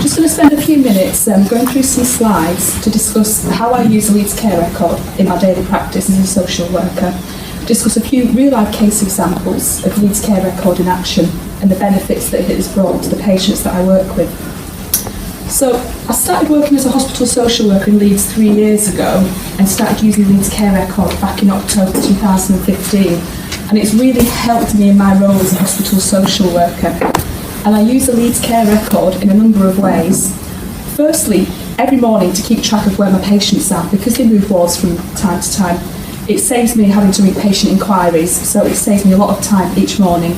just going to spend a few minutes going through some slides to discuss how I use the Leeds Care Record in my daily practice as a social worker, discuss a few real-life case examples of Leeds Care Record in action and the benefits that it has brought to the patients that I work with. So I started working as a hospital social worker in Leeds 3 years ago and started using Leeds Care Record back in October 2015, and it's really helped me in my role as a hospital social worker. And I use the Leeds Care Record in a number of ways. Firstly, every morning to keep track of where my patients are, because they move wards from time to time. It saves me having to read patient inquiries, so it saves me a lot of time each morning.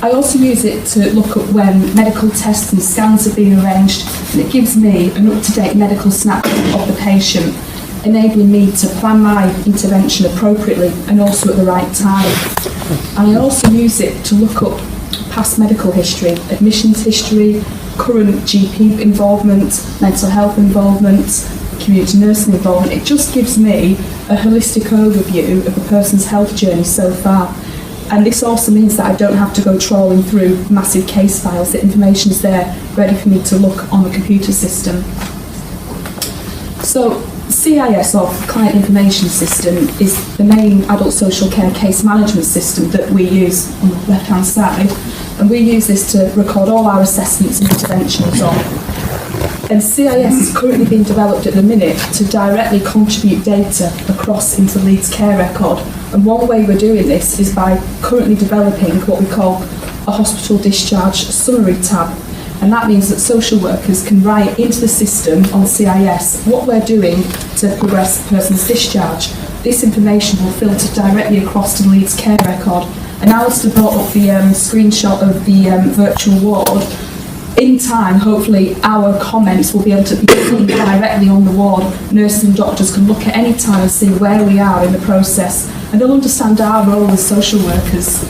I also use it to look at when medical tests and scans have been arranged, and it gives me an up-to-date medical snapshot of the patient, enabling me to plan my intervention appropriately and also at the right time. And I also use it to look up past medical history, admissions history, current GP involvement, mental health involvement, community nursing involvement. It just gives me a holistic overview of the person's health journey so far. And this also means that I don't have to go trawling through massive case files. The information is there ready for me to look on the computer system. So CIS, or Client Information System, is the main adult social care case management system that we use on the left-hand side, and we use this to record all our assessments and interventions on. And CIS is currently being developed at the minute to directly contribute data across into Leeds Care Record, and one way we're doing this is by currently developing what we call a hospital discharge summary tab. And that means that social workers can write into the system on CIS what we're doing to progress a person's discharge. This information will filter directly across to the Leeds Care Record. And Alistair brought up the screenshot of the virtual ward. In time, hopefully, our comments will be able to be seen directly on the ward. Nurses and doctors can look at any time and see where we are in the process, and they'll understand our role as social workers.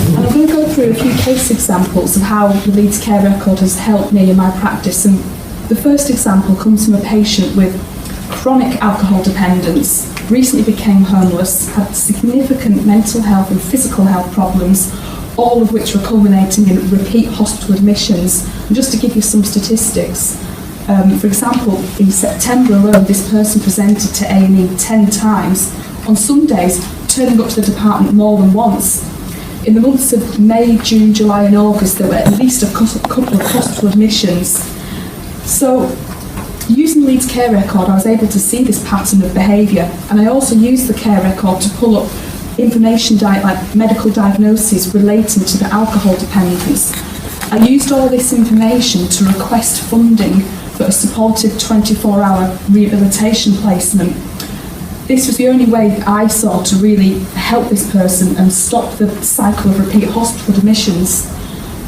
And I'm going to go through a few case examples of how the Leeds Care Record has helped me in my practice. And the first example comes from a patient with chronic alcohol dependence, recently became homeless, had significant mental health and physical health problems, all of which were culminating in repeat hospital admissions. And just to give you some statistics, for example, in September alone, this person presented to A&E 10 times, on some days turning up to the department more than once. In the months of May, June, July and August, there were at least a couple of hospital admissions. So, using Leeds Care Record, I was able to see this pattern of behaviour, and I also used the Care Record to pull up information like medical diagnoses relating to the alcohol dependence. I used all this information to request funding for a supported 24-hour rehabilitation placement. This was the only way I saw to really help this person and stop the cycle of repeat hospital admissions.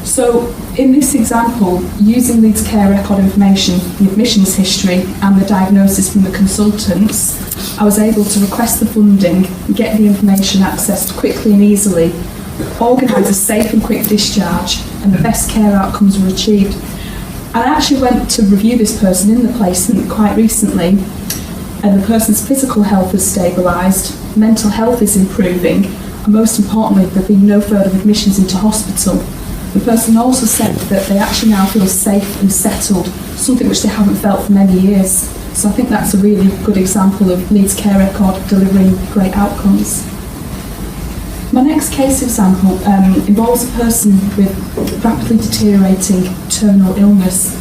So in this example, using Leeds Care Record information, the admissions history and the diagnosis from the consultants, I was able to request the funding, get the information accessed quickly and easily, organise a safe and quick discharge, and the best care outcomes were achieved. I actually went to review this person in the placement quite recently, and the person's physical health has stabilised, mental health is improving, and most importantly, there have been no further admissions into hospital. The person also said that they actually now feel safe and settled, something which they haven't felt for many years. So I think that's a really good example of Leeds Care Record delivering great outcomes. My next case example involves a person with rapidly deteriorating terminal illness.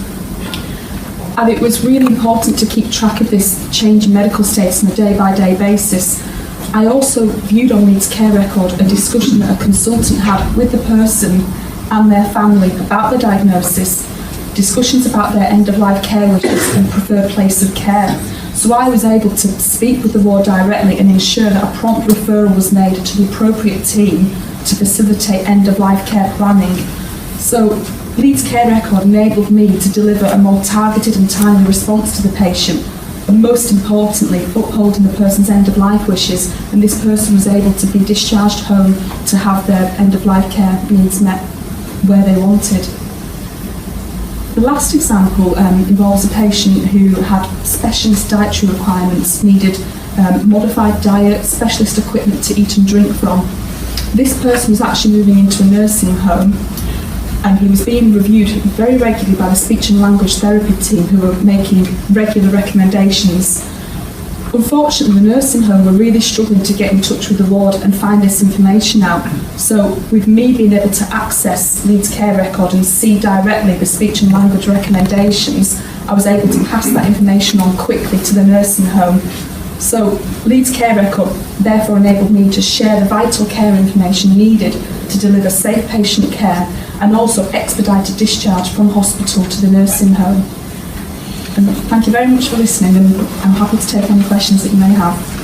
And it was really important to keep track of this change in medical status on a day-by-day basis. I also viewed on Leeds Care Record a discussion that a consultant had with the person and their family about the diagnosis, discussions about their end-of-life care wishes and preferred place of care. So I was able to speak with the ward directly and ensure that a prompt referral was made to the appropriate team to facilitate end-of-life care planning. So Leeds Care Record enabled me to deliver a more targeted and timely response to the patient, and most importantly, upholding the person's end-of-life wishes, and this person was able to be discharged home to have their end-of-life care needs met where they wanted. The last example involves a patient who had specialist dietary requirements, needed modified diet, specialist equipment to eat and drink from. This person was actually moving into a nursing home, and he was being reviewed very regularly by the speech and language therapy team, who were making regular recommendations. Unfortunately, the nursing home were really struggling to get in touch with the ward and find this information out. So with me being able to access Leeds Care Record and see directly the speech and language recommendations, I was able to pass that information on quickly to the nursing home. So Leeds Care Record therefore enabled me to share the vital care information needed to deliver safe patient care and also expedited discharge from hospital to the nursing home. And thank you very much for listening, and I'm happy to take any questions that you may have.